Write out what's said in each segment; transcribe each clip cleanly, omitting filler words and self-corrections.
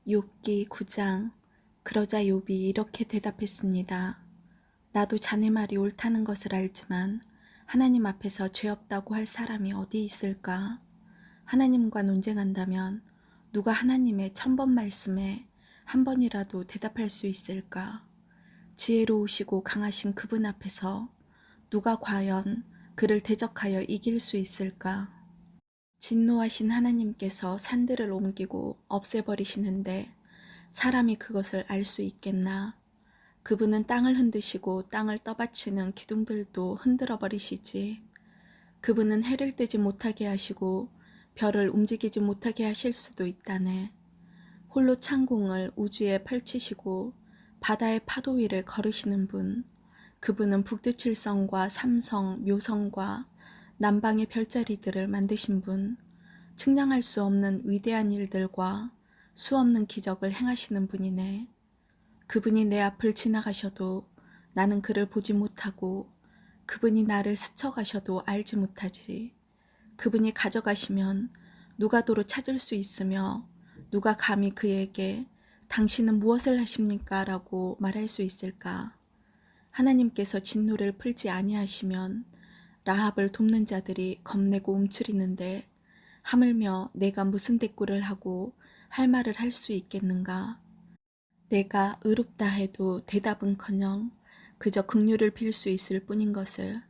욥기 9장. 그러자 욥이 이렇게 대답했습니다. 나도 자네 말이 옳다는 것을 알지만 하나님 앞에서 죄 없다고 할 사람이 어디 있을까? 하나님과 논쟁한다면 누가 하나님의 1000번 말씀에 한 번이라도 대답할 수 있을까? 지혜로우시고 강하신 그분 앞에서 누가 과연 그를 대적하여 이길 수 있을까? 진노하신 하나님께서 산들을 옮기고 없애버리시는데 사람이 그것을 알 수 있겠나? 그분은 땅을 흔드시고 땅을 떠받치는 기둥들도 흔들어 버리시지. 그분은 해를 뜨지 못하게 하시고 별을 움직이지 못하게 하실 수도 있다네. 홀로 창공을 우주에 펼치시고 바다의 파도 위를 걸으시는 분. 그분은 북두칠성과 삼성, 묘성과 남방의 별자리들을 만드신 분. 측량할 수 없는 위대한 일들과 수없는 기적을 행하시는 분이네. 그분이 내 앞을 지나가셔도 나는 그를 보지 못하고 그분이 나를 스쳐가셔도 알지 못하지. 그분이 가져가시면 누가 도로 찾을 수 있으며 누가 감히 그에게 당신은 무엇을 하십니까? 라고 말할 수 있을까? 하나님께서 진노를 풀지 아니하시면 라합을 돕는 자들이 겁내고 움츠리는데 하물며 내가 무슨 대꾸를 하고 할 말을 할 수 있겠는가? 내가 의롭다 해도 대답은커녕 그저 긍휼을 빌 수 있을 뿐인 것을,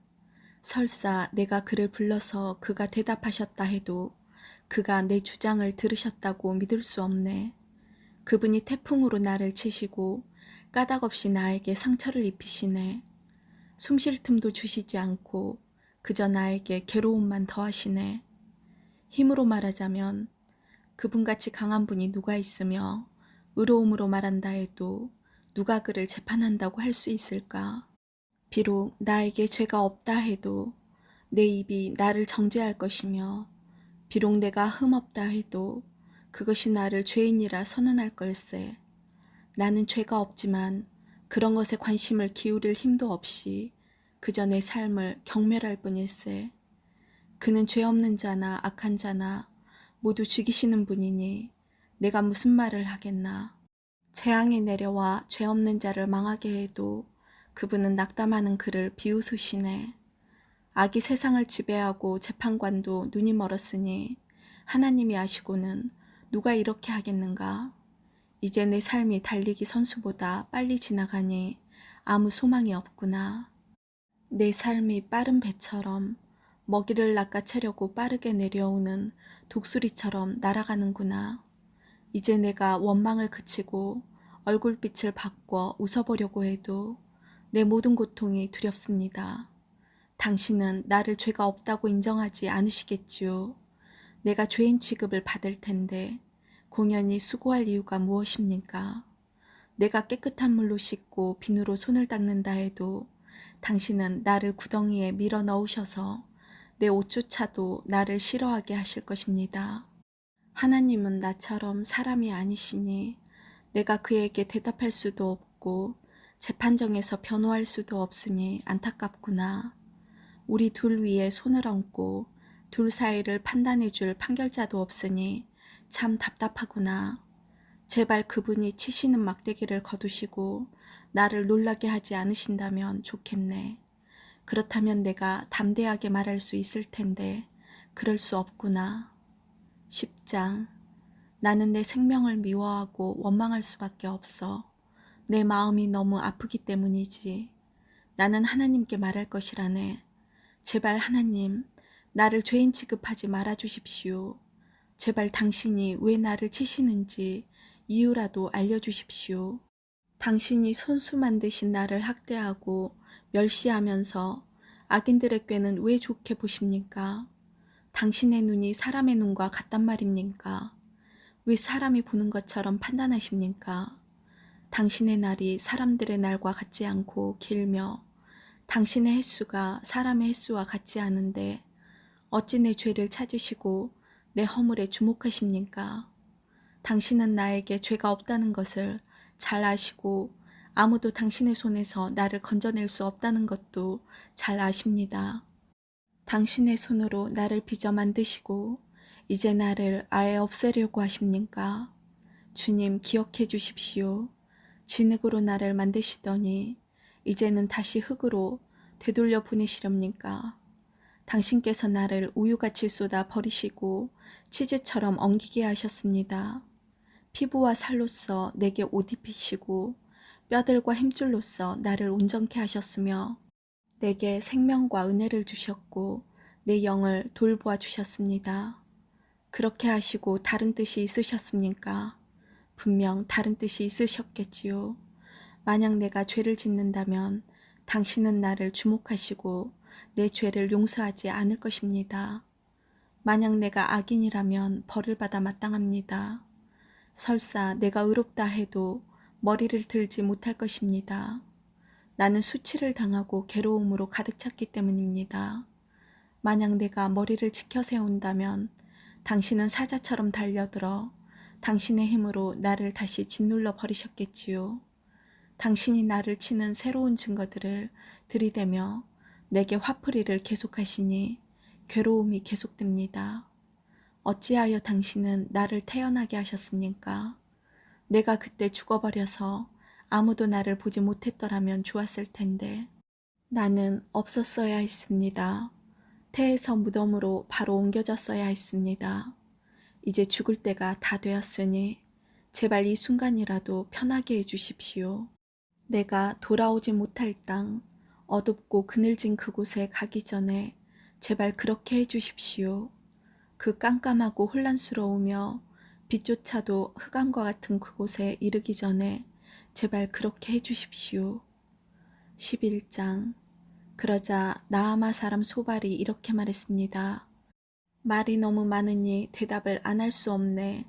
설사 내가 그를 불러서 그가 대답하셨다 해도 그가 내 주장을 들으셨다고 믿을 수 없네. 그분이 태풍으로 나를 치시고 까닭없이 나에게 상처를 입히시네. 숨쉴 틈도 주시지 않고 그저 나에게 괴로움만 더하시네. 힘으로 말하자면 그분같이 강한 분이 누가 있으며 의로움으로 말한다 해도 누가 그를 재판한다고 할 수 있을까? 비록 나에게 죄가 없다 해도 내 입이 나를 정죄할 것이며 비록 내가 흠없다 해도 그것이 나를 죄인이라 선언할 걸세. 나는 죄가 없지만 그런 것에 관심을 기울일 힘도 없이 그저 내 삶을 경멸할 뿐일세. 그는 죄 없는 자나 악한 자나 모두 죽이시는 분이니 내가 무슨 말을 하겠나. 재앙이 내려와 죄 없는 자를 망하게 해도 그분은 낙담하는 그를 비웃으시네. 악이 세상을 지배하고 재판관도 눈이 멀었으니 하나님이 아시고는 누가 이렇게 하겠는가. 이제 내 삶이 달리기 선수보다 빨리 지나가니 아무 소망이 없구나. 내 삶이 빠른 배처럼 먹이를 낚아채려고 빠르게 내려오는 독수리처럼 날아가는구나. 이제 내가 원망을 그치고 얼굴빛을 바꿔 웃어보려고 해도 내 모든 고통이 두렵습니다. 당신은 나를 죄가 없다고 인정하지 않으시겠지요. 내가 죄인 취급을 받을 텐데 공연히 수고할 이유가 무엇입니까? 내가 깨끗한 물로 씻고 비누로 손을 닦는다 해도 당신은 나를 구덩이에 밀어 넣으셔서 내 옷조차도 나를 싫어하게 하실 것입니다. 하나님은 나처럼 사람이 아니시니 내가 그에게 대답할 수도 없고 재판정에서 변호할 수도 없으니 안타깝구나. 우리 둘 위에 손을 얹고 둘 사이를 판단해 줄 판결자도 없으니 참 답답하구나. 제발 그분이 치시는 막대기를 거두시고 나를 놀라게 하지 않으신다면 좋겠네. 그렇다면 내가 담대하게 말할 수 있을 텐데 그럴 수 없구나. 10장. 나는 내 생명을 미워하고 원망할 수밖에 없어. 내 마음이 너무 아프기 때문이지. 나는 하나님께 말할 것이라네. 제발 하나님, 나를 죄인 취급하지 말아 주십시오. 제발 당신이 왜 나를 치시는지 이유라도 알려주십시오. 당신이 손수 만드신 나를 학대하고 멸시하면서 악인들의 꾀는 왜 좋게 보십니까? 당신의 눈이 사람의 눈과 같단 말입니까? 왜 사람이 보는 것처럼 판단하십니까? 당신의 날이 사람들의 날과 같지 않고 길며 당신의 횟수가 사람의 횟수와 같지 않은데 어찌 내 죄를 찾으시고 내 허물에 주목하십니까? 당신은 나에게 죄가 없다는 것을 잘 아시고 아무도 당신의 손에서 나를 건져낼 수 없다는 것도 잘 아십니다. 당신의 손으로 나를 빚어 만드시고 이제 나를 아예 없애려고 하십니까? 주님 기억해 주십시오. 진흙으로 나를 만드시더니 이제는 다시 흙으로 되돌려 보내시렵니까? 당신께서 나를 우유같이 쏟아 버리시고 치즈처럼 엉키게 하셨습니다. 피부와 살로서 내게 옷 입히시고 뼈들과 힘줄로서 나를 온전케 하셨으며 내게 생명과 은혜를 주셨고 내 영을 돌보아 주셨습니다. 그렇게 하시고 다른 뜻이 있으셨습니까? 분명 다른 뜻이 있으셨겠지요. 만약 내가 죄를 짓는다면 당신은 나를 주목하시고 내 죄를 용서하지 않을 것입니다. 만약 내가 악인이라면 벌을 받아 마땅합니다. 설사 내가 의롭다 해도 머리를 들지 못할 것입니다. 나는 수치를 당하고 괴로움으로 가득 찼기 때문입니다. 만약 내가 머리를 지켜 세운다면 당신은 사자처럼 달려들어 당신의 힘으로 나를 다시 짓눌러 버리셨겠지요. 당신이 나를 치는 새로운 증거들을 들이대며 내게 화풀이를 계속하시니 괴로움이 계속됩니다. 어찌하여 당신은 나를 태어나게 하셨습니까? 내가 그때 죽어버려서 아무도 나를 보지 못했더라면 좋았을 텐데 나는 없었어야 했습니다. 태에서 무덤으로 바로 옮겨졌어야 했습니다. 이제 죽을 때가 다 되었으니 제발 이 순간이라도 편하게 해주십시오. 내가 돌아오지 못할 땅, 어둡고 그늘진 그곳에 가기 전에 제발 그렇게 해주십시오. 그 깜깜하고 혼란스러우며 빛조차도 흑암과 같은 그곳에 이르기 전에 제발 그렇게 해주십시오. 11장. 그러자 나아마 사람 소발이 이렇게 말했습니다. 말이 너무 많으니 대답을 안 할 수 없네.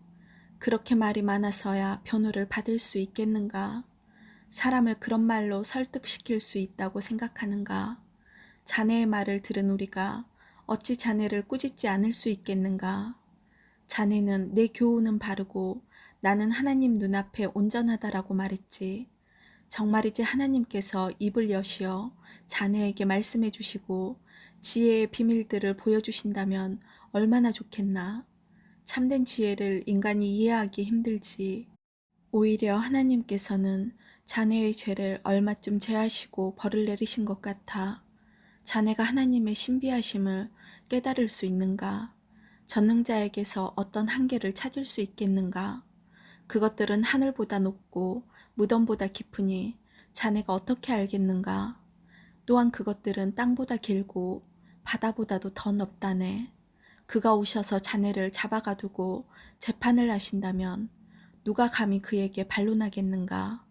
그렇게 말이 많아서야 변호를 받을 수 있겠는가? 사람을 그런 말로 설득시킬 수 있다고 생각하는가? 자네의 말을 들은 우리가 어찌 자네를 꾸짖지 않을 수 있겠는가? 자네는 내 교훈은 바르고 나는 하나님 눈앞에 온전하다라고 말했지. 정말이지 하나님께서 입을 여시어 자네에게 말씀해 주시고 지혜의 비밀들을 보여주신다면 얼마나 좋겠나. 참된 지혜를 인간이 이해하기 힘들지. 오히려 하나님께서는 자네의 죄를 얼마쯤 제하시고 벌을 내리신 것 같아. 자네가 하나님의 신비하심을 깨달을 수 있는가? 전능자에게서 어떤 한계를 찾을 수 있겠는가? 그것들은 하늘보다 높고 무덤보다 깊으니 자네가 어떻게 알겠는가? 또한 그것들은 땅보다 길고 바다보다도 더 넓다네. 그가 오셔서 자네를 잡아가두고 재판을 하신다면 누가 감히 그에게 반론하겠는가?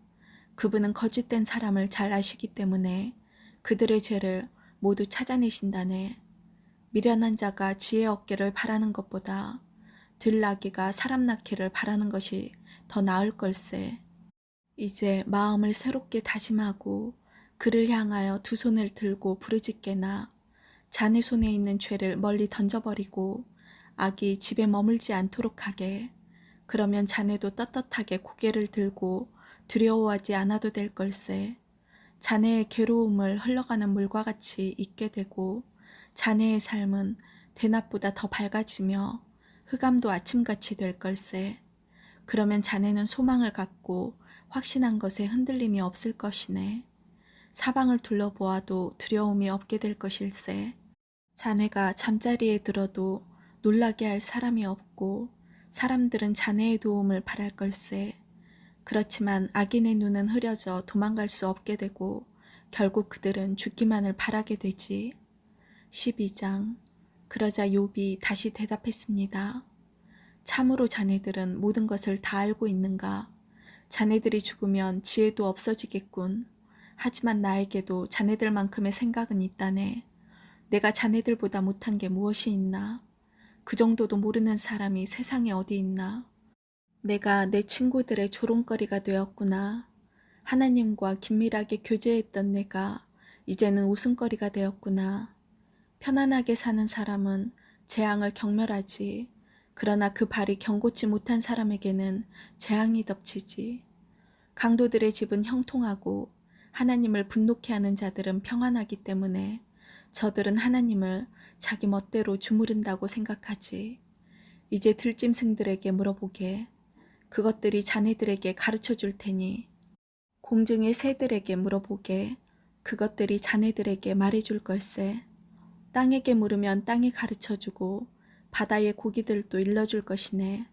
그분은 거짓된 사람을 잘 아시기 때문에 그들의 죄를 모두 찾아내신다네. 미련한 자가 지혜 얻기를 바라는 것보다 들나귀가 사람 낳기를 바라는 것이 더 나을 걸세. 이제 마음을 새롭게 다짐하고 그를 향하여 두 손을 들고 부르짖게나 자네 손에 있는 죄를 멀리 던져버리고 악이 집에 머물지 않도록 하게. 그러면 자네도 떳떳하게 고개를 들고 두려워하지 않아도 될 걸세. 자네의 괴로움을 흘러가는 물과 같이 있게 되고 자네의 삶은 대낮보다 더 밝아지며 흑암도 아침같이 될 걸세. 그러면 자네는 소망을 갖고 확신한 것에 흔들림이 없을 것이네. 사방을 둘러보아도 두려움이 없게 될 것일세. 자네가 잠자리에 들어도 놀라게 할 사람이 없고 사람들은 자네의 도움을 바랄 걸세. 그렇지만 악인의 눈은 흐려져 도망갈 수 없게 되고 결국 그들은 죽기만을 바라게 되지. 12장. 그러자 욥이 다시 대답했습니다. 참으로 자네들은 모든 것을 다 알고 있는가? 자네들이 죽으면 지혜도 없어지겠군. 하지만 나에게도 자네들만큼의 생각은 있다네. 내가 자네들보다 못한 게 무엇이 있나? 그 정도도 모르는 사람이 세상에 어디 있나? 내가 내 친구들의 조롱거리가 되었구나. 하나님과 긴밀하게 교제했던 내가 이제는 웃음거리가 되었구나. 편안하게 사는 사람은 재앙을 경멸하지. 그러나 그 발이 견고치 못한 사람에게는 재앙이 덮치지. 강도들의 집은 형통하고 하나님을 분노케 하는 자들은 평안하기 때문에 저들은 하나님을 자기 멋대로 주무른다고 생각하지. 이제 들짐승들에게 물어보게. 그것들이 자네들에게 가르쳐 줄 테니 공중의 새들에게 물어보게. 그것들이 자네들에게 말해줄 걸세. 땅에게 물으면 땅이 가르쳐주고 바다의 고기들도 일러줄 것이네.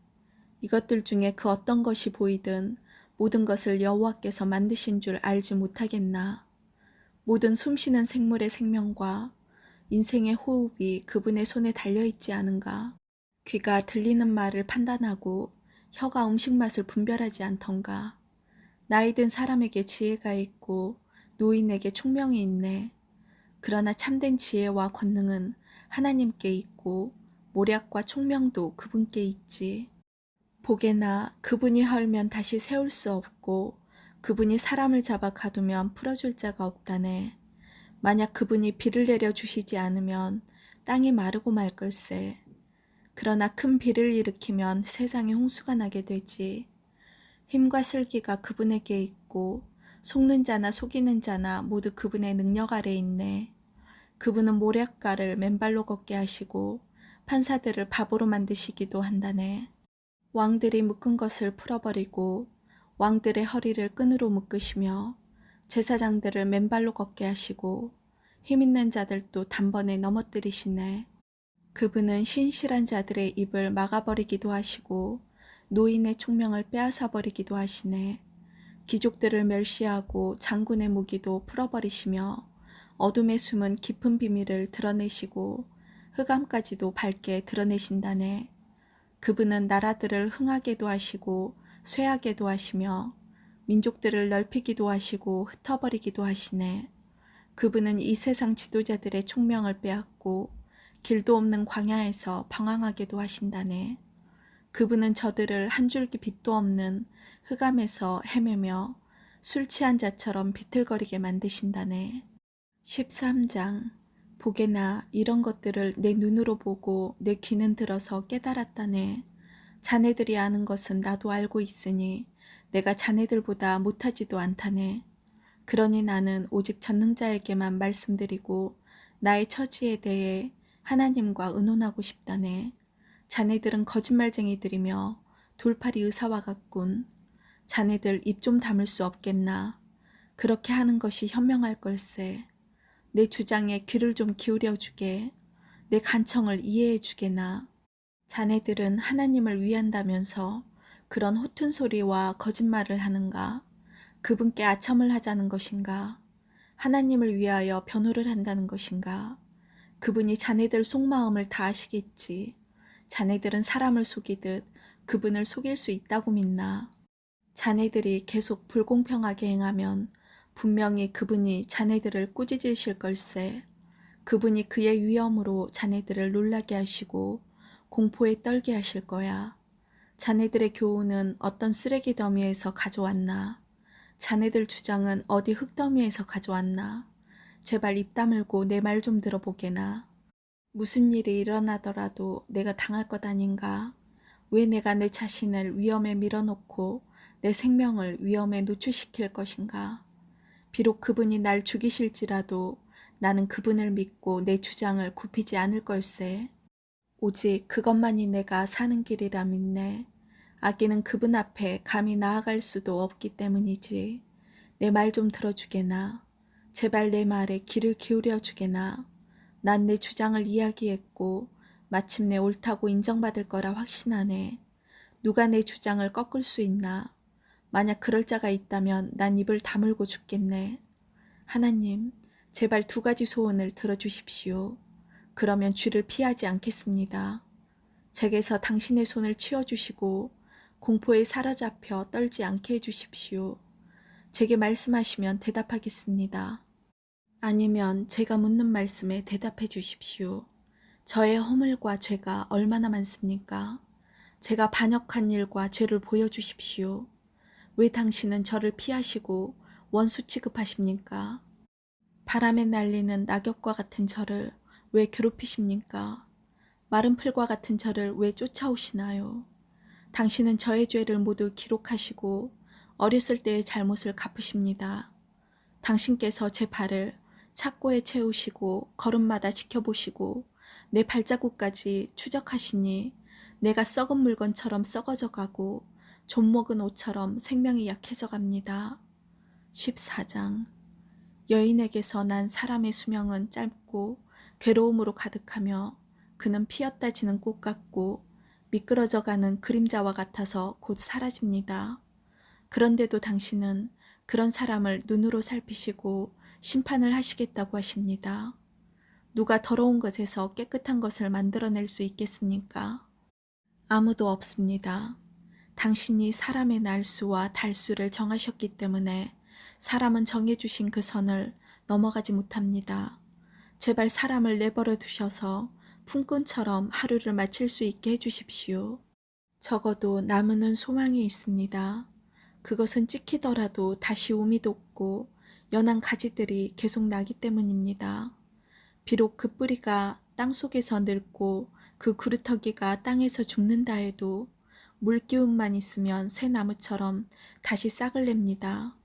이것들 중에 그 어떤 것이 보이든 모든 것을 여호와께서 만드신 줄 알지 못하겠나. 모든 숨쉬는 생물의 생명과 인생의 호흡이 그분의 손에 달려있지 않은가. 귀가 들리는 말을 판단하고 혀가 음식 맛을 분별하지 않던가. 나이 든 사람에게 지혜가 있고 노인에게 총명이 있네. 그러나 참된 지혜와 권능은 하나님께 있고 모략과 총명도 그분께 있지. 보게나 그분이 헐면 다시 세울 수 없고 그분이 사람을 잡아 가두면 풀어줄 자가 없다네. 만약 그분이 비를 내려 주시지 않으면 땅이 마르고 말 걸세. 그러나 큰 비를 일으키면 세상에 홍수가 나게 되지. 힘과 슬기가 그분에게 있고 속는 자나 속이는 자나 모두 그분의 능력 아래 있네. 그분은 모략가를 맨발로 걷게 하시고 판사들을 바보로 만드시기도 한다네. 왕들이 묶은 것을 풀어버리고 왕들의 허리를 끈으로 묶으시며 제사장들을 맨발로 걷게 하시고 힘있는 자들도 단번에 넘어뜨리시네. 그분은 신실한 자들의 입을 막아버리기도 하시고 노인의 총명을 빼앗아 버리기도 하시네. 귀족들을 멸시하고 장군의 무기도 풀어버리시며 어둠에 숨은 깊은 비밀을 드러내시고 흑암까지도 밝게 드러내신다네. 그분은 나라들을 흥하게도 하시고 쇠하게도 하시며 민족들을 넓히기도 하시고 흩어버리기도 하시네. 그분은 이 세상 지도자들의 총명을 빼앗고 길도 없는 광야에서 방황하게도 하신다네. 그분은 저들을 한 줄기 빛도 없는 흑암에서 헤매며 술 취한 자처럼 비틀거리게 만드신다네. 13장. 보게나 이런 것들을 내 눈으로 보고 내 귀는 들어서 깨달았다네. 자네들이 아는 것은 나도 알고 있으니 내가 자네들보다 못하지도 않다네. 그러니 나는 오직 전능자에게만 말씀드리고 나의 처지에 대해 하나님과 의논하고 싶다네. 자네들은 거짓말쟁이들이며 돌팔이 의사와 같군. 자네들 입 좀 다물 수 없겠나. 그렇게 하는 것이 현명할 걸세. 내 주장에 귀를 좀 기울여 주게. 내 간청을 이해해 주게나. 자네들은 하나님을 위한다면서 그런 허튼 소리와 거짓말을 하는가? 그분께 아첨을 하자는 것인가? 하나님을 위하여 변호를 한다는 것인가? 그분이 자네들 속마음을 다 아시겠지. 자네들은 사람을 속이듯 그분을 속일 수 있다고 믿나? 자네들이 계속 불공평하게 행하면 분명히 그분이 자네들을 꾸짖으실 걸세. 그분이 그의 위엄으로 자네들을 놀라게 하시고 공포에 떨게 하실 거야. 자네들의 교훈은 어떤 쓰레기 더미에서 가져왔나? 자네들 주장은 어디 흙더미에서 가져왔나? 제발 입 다물고 내 말 좀 들어보게나. 무슨 일이 일어나더라도 내가 당할 것 아닌가? 왜 내가 내 자신을 위험에 밀어넣고 내 생명을 위험에 노출시킬 것인가? 비록 그분이 날 죽이실지라도 나는 그분을 믿고 내 주장을 굽히지 않을 걸세. 오직 그것만이 내가 사는 길이라 믿네. 아기는 그분 앞에 감히 나아갈 수도 없기 때문이지. 내 말 좀 들어주게나. 제발 내 말에 귀를 기울여 주게나. 난 내 주장을 이야기했고 마침내 옳다고 인정받을 거라 확신하네. 누가 내 주장을 꺾을 수 있나. 만약 그럴 자가 있다면 난 입을 다물고 죽겠네. 하나님, 제발 두 가지 소원을 들어주십시오. 그러면 쥐를 피하지 않겠습니다. 제게서 당신의 손을 치워주시고 공포에 사로잡혀 떨지 않게 해주십시오. 제게 말씀하시면 대답하겠습니다. 아니면 제가 묻는 말씀에 대답해 주십시오. 저의 허물과 죄가 얼마나 많습니까? 제가 반역한 일과 죄를 보여주십시오. 왜 당신은 저를 피하시고 원수 취급하십니까? 바람에 날리는 낙엽과 같은 저를 왜 괴롭히십니까? 마른 풀과 같은 저를 왜 쫓아오시나요? 당신은 저의 죄를 모두 기록하시고 어렸을 때의 잘못을 갚으십니다. 당신께서 제 발을 착고에 채우시고 걸음마다 지켜보시고 내 발자국까지 추적하시니 내가 썩은 물건처럼 썩어져 가고 좀먹은 옷처럼 생명이 약해져 갑니다. 14장. 여인에게서 난 사람의 수명은 짧고 괴로움으로 가득하며 그는 피었다 지는 꽃 같고 미끄러져가는 그림자와 같아서 곧 사라집니다. 그런데도 당신은 그런 사람을 눈으로 살피시고 심판을 하시겠다고 하십니다. 누가 더러운 것에서 깨끗한 것을 만들어낼 수 있겠습니까? 아무도 없습니다. 당신이 사람의 날수와 달수를 정하셨기 때문에 사람은 정해주신 그 선을 넘어가지 못합니다. 제발 사람을 내버려 두셔서 품꾼처럼 하루를 마칠 수 있게 해주십시오. 적어도 나무는 소망이 있습니다. 그것은 찍히더라도 다시 움이 돋고 연한 가지들이 계속 나기 때문입니다. 비록 그 뿌리가 땅속에서 늙고 그 구루터기가 땅에서 죽는다 해도 물기운만 있으면 새 나무처럼 다시 싹을 냅니다.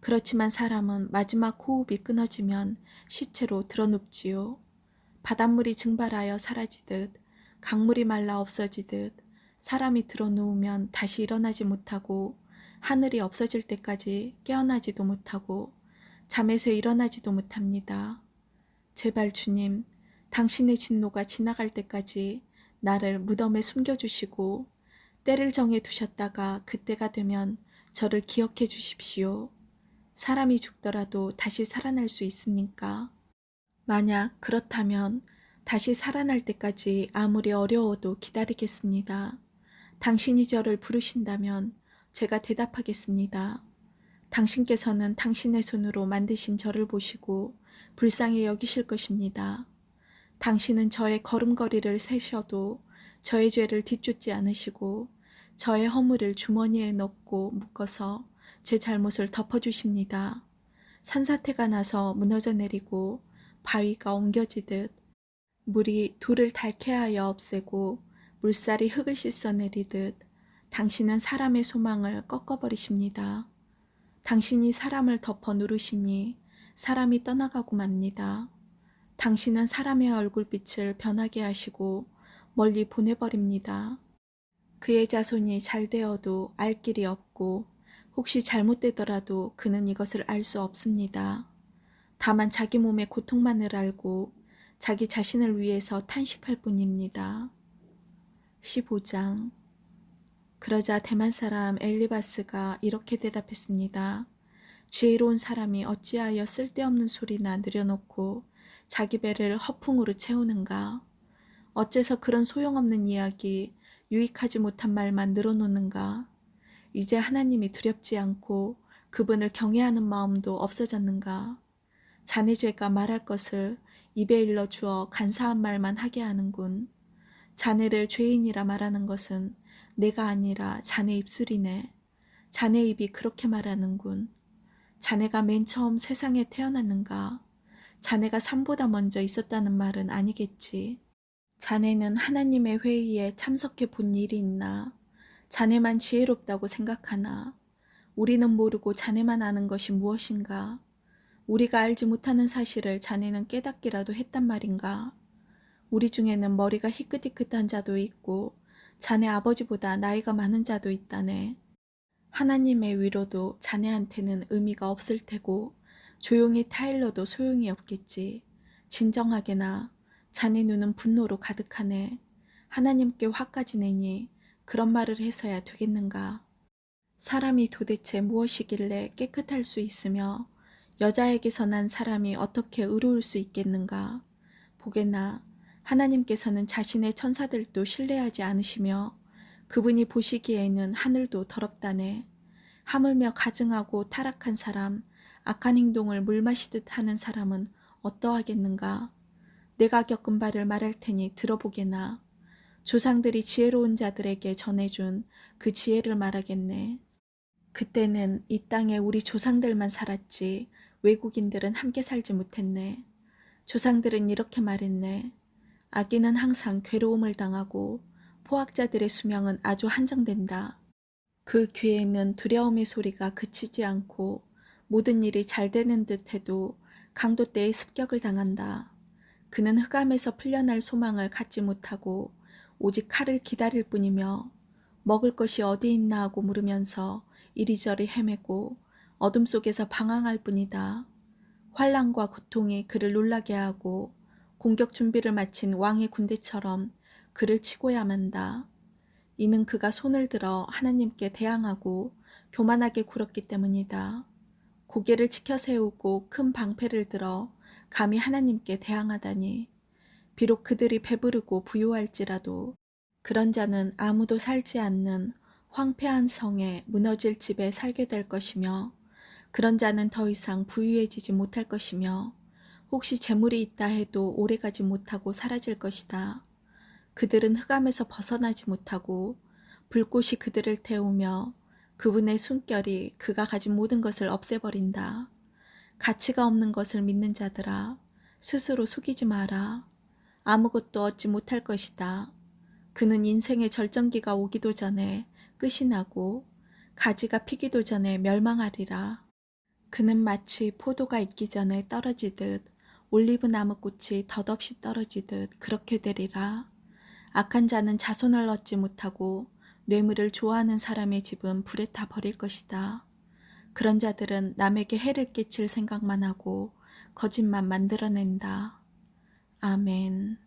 그렇지만 사람은 마지막 호흡이 끊어지면 시체로 드러눕지요. 바닷물이 증발하여 사라지듯 강물이 말라 없어지듯 사람이 드러누우면 다시 일어나지 못하고 하늘이 없어질 때까지 깨어나지도 못하고 잠에서 일어나지도 못합니다. 제발 주님, 당신의 진노가 지나갈 때까지 나를 무덤에 숨겨주시고 때를 정해 두셨다가 그때가 되면 저를 기억해 주십시오. 사람이 죽더라도 다시 살아날 수 있습니까? 만약 그렇다면 다시 살아날 때까지 아무리 어려워도 기다리겠습니다. 당신이 저를 부르신다면 제가 대답하겠습니다. 당신께서는 당신의 손으로 만드신 저를 보시고 불쌍히 여기실 것입니다. 당신은 저의 걸음걸이를 세셔도 저의 죄를 뒤쫓지 않으시고 저의 허물을 주머니에 넣고 묶어서 제 잘못을 덮어주십니다. 산사태가 나서 무너져 내리고 바위가 옮겨지듯 물이 돌을 닳게 하여 없애고 물살이 흙을 씻어 내리듯 당신은 사람의 소망을 꺾어버리십니다. 당신이 사람을 덮어 누르시니 사람이 떠나가고 맙니다. 당신은 사람의 얼굴빛을 변하게 하시고 멀리 보내버립니다. 그의 자손이 잘 되어도 알 길이 없고 혹시 잘못되더라도 그는 이것을 알 수 없습니다. 다만 자기 몸의 고통만을 알고 자기 자신을 위해서 탄식할 뿐입니다. 15장. 그러자 대만 사람 엘리바스가 이렇게 대답했습니다. 지혜로운 사람이 어찌하여 쓸데없는 소리나 늘여놓고 자기 배를 허풍으로 채우는가? 어째서 그런 소용없는 이야기, 유익하지 못한 말만 늘어놓는가? 이제 하나님이 두렵지 않고 그분을 경외하는 마음도 없어졌는가? 자네 죄가 말할 것을 입에 일러 주어 간사한 말만 하게 하는군. 자네를 죄인이라 말하는 것은 내가 아니라 자네 입술이네. 자네 입이 그렇게 말하는군. 자네가 맨 처음 세상에 태어났는가? 자네가 삶보다 먼저 있었다는 말은 아니겠지. 자네는 하나님의 회의에 참석해 본 일이 있나? 자네만 지혜롭다고 생각하나? 우리는 모르고 자네만 아는 것이 무엇인가? 우리가 알지 못하는 사실을 자네는 깨닫기라도 했단 말인가? 우리 중에는 머리가 희끗희끗한 자도 있고 자네 아버지보다 나이가 많은 자도 있다네. 하나님의 위로도 자네한테는 의미가 없을 테고 조용히 타일러도 소용이 없겠지. 진정하게나 자네 눈은 분노로 가득하네. 하나님께 화까지 내니 그런 말을 해서야 되겠는가. 사람이 도대체 무엇이길래 깨끗할 수 있으며 여자에게서 난 사람이 어떻게 의로울 수 있겠는가. 보게나 하나님께서는 자신의 천사들도 신뢰하지 않으시며 그분이 보시기에는 하늘도 더럽다네. 하물며 가증하고 타락한 사람, 악한 행동을 물 마시듯 하는 사람은 어떠하겠는가. 내가 겪은 바를 말할 테니 들어보게나. 조상들이 지혜로운 자들에게 전해준 그 지혜를 말하겠네. 그때는 이 땅에 우리 조상들만 살았지 외국인들은 함께 살지 못했네. 조상들은 이렇게 말했네. 아기는 항상 괴로움을 당하고 포악자들의 수명은 아주 한정된다. 그 귀에는 두려움의 소리가 그치지 않고 모든 일이 잘 되는 듯 해도 강도 때의 습격을 당한다. 그는 흑암에서 풀려날 소망을 갖지 못하고 오직 칼을 기다릴 뿐이며 먹을 것이 어디 있나 하고 물으면서 이리저리 헤매고 어둠 속에서 방황할 뿐이다. 환란과 고통이 그를 놀라게 하고 공격 준비를 마친 왕의 군대처럼 그를 치고야 만다. 이는 그가 손을 들어 하나님께 대항하고 교만하게 굴었기 때문이다. 고개를 치켜 세우고 큰 방패를 들어 감히 하나님께 대항하다니. 비록 그들이 배부르고 부유할지라도 그런 자는 아무도 살지 않는 황폐한 성에 무너질 집에 살게 될 것이며, 그런 자는 더 이상 부유해지지 못할 것이며, 혹시 재물이 있다 해도 오래가지 못하고 사라질 것이다. 그들은 흑암에서 벗어나지 못하고 불꽃이 그들을 태우며 그분의 숨결이 그가 가진 모든 것을 없애버린다. 가치가 없는 것을 믿는 자들아, 스스로 속이지 마라. 아무것도 얻지 못할 것이다. 그는 인생의 절정기가 오기도 전에 끝이 나고 가지가 피기도 전에 멸망하리라. 그는 마치 포도가 익기 전에 떨어지듯 올리브 나무꽃이 덧없이 떨어지듯 그렇게 되리라. 악한 자는 자손을 얻지 못하고 뇌물을 좋아하는 사람의 집은 불에 타 버릴 것이다. 그런 자들은 남에게 해를 끼칠 생각만 하고 거짓만 만들어낸다. 아멘.